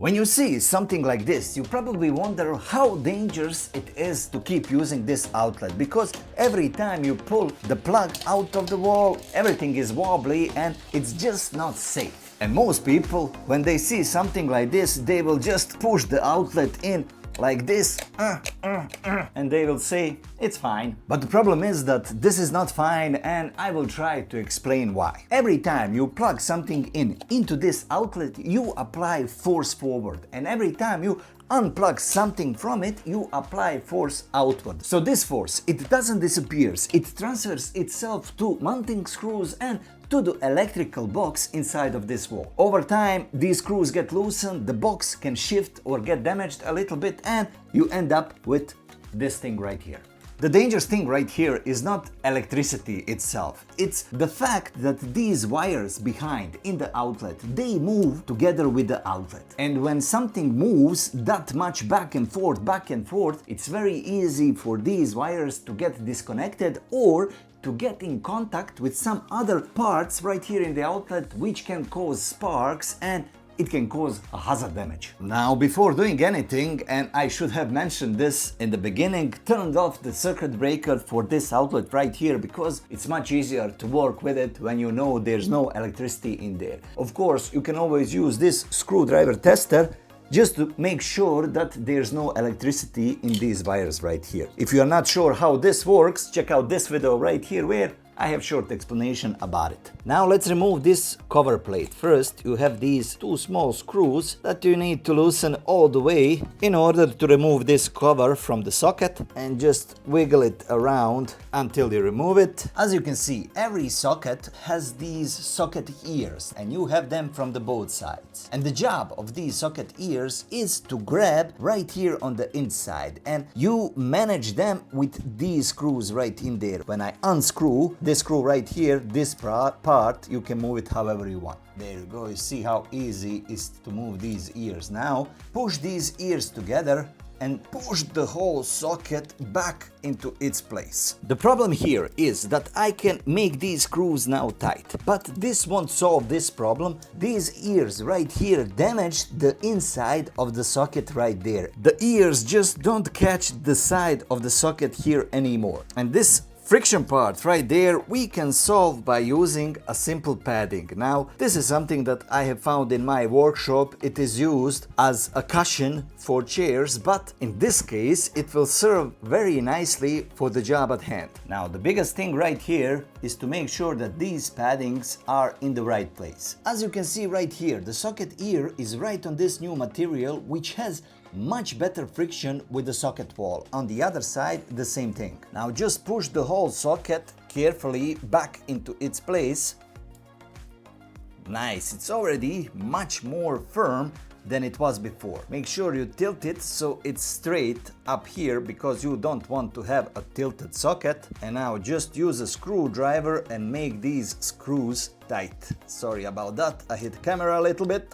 When you see something like this, you probably wonder how dangerous it is to keep using this outlet, because every time you pull the plug out of the wall, everything is wobbly and it's just not safe. And most people, when they see something like this, they will just push the outlet in like this, and they will say it's fine. But the problem is that this is not fine, and I will try to explain why. Every time you plug something into this outlet, you apply force forward, and every time you unplug something from it, you apply force outward. So this force, it doesn't disappear, it transfers itself to mounting screws and to the electrical box inside of this wall. Over time, these screws get loosened, the box can shift or get damaged a little bit, and you end up with this thing right here. The dangerous thing right here is not electricity itself, it's the fact that these wires behind in the outlet, they move together with the outlet. And when something moves that much back and forth, it's very easy for these wires to get disconnected or to get in contact with some other parts right here in the outlet, which can cause sparks and it can cause a hazard damage. Now, before doing anything, and I should have mentioned this in the beginning, turn off the circuit breaker for this outlet right here, because it's much easier to work with it when you know there's no electricity in there. Of course, you can always use this screwdriver tester just to make sure that there's no electricity in these wires right here. If you are not sure how this works, check out this video right here where I have short explanation about it. Now let's remove this cover plate. First, you have these two small screws that you need to loosen all the way in order to remove this cover from the socket, and just wiggle it around until you remove it. As you can see, every socket has these socket ears, and you have them from the both sides. And the job of these socket ears is to grab right here on the inside, and you manage them with these screws right in there. When I unscrew this screw right here, this part, you can move it however you want. There you go, you see how easy it is to move these ears. Now push these ears together and push the whole socket back into its place. The problem here is that I can make these screws now tight, but this won't solve this problem. These ears right here damaged the inside of the socket right there. The ears just don't catch the side of the socket here anymore. And this friction part right there we can solve by using a simple padding. Now, this is something that I have found in my workshop. It is used as a cushion for chairs, but in this case it will serve very nicely for the job at hand. Now, the biggest thing right here is to make sure that these paddings are in the right place. As you can see right here, the socket ear is right on this new material, which has much better friction with the socket wall. On the other side, the same thing. Now just push the whole socket carefully back into its place. Nice, it's already much more firm than it was before. Make sure you tilt it so it's straight up here, because you don't want to have a tilted socket. And now just use a screwdriver and make these screws tight. Sorry about that, I hit the camera a little bit.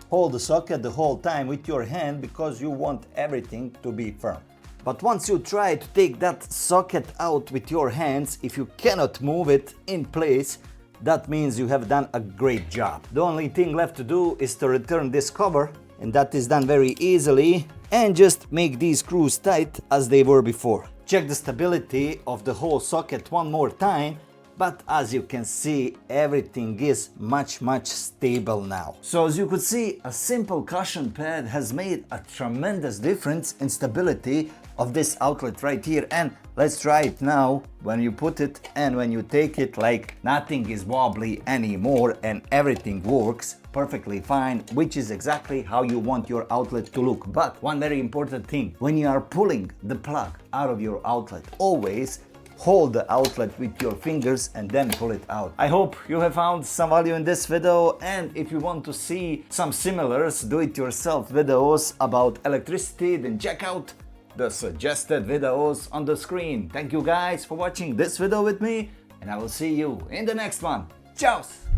Hold the socket the whole time with your hand, because you want everything to be firm. But once you try to take that socket out with your hands, if you cannot move it in place, that means you have done a great job. The only thing left to do is to return this cover, and that is done very easily, and just make these screws tight as they were before. Check the stability of the whole socket one more time. But as you can see, everything is much stable now. So as you could see, a simple cushion pad has made a tremendous difference in stability of this outlet right here. And let's try it now. When you put it and when you take it, like, nothing is wobbly anymore and everything works perfectly fine, which is exactly how you want your outlet to look. But one very important thing, when you are pulling the plug out of your outlet, always hold the outlet with your fingers and then pull it out. I hope you have found some value in this video, and if you want to see some similar do-it-yourself videos about electricity, then check out the suggested videos on the screen. Thank you guys for watching this video with me, and I will see you in the next one. Ciao!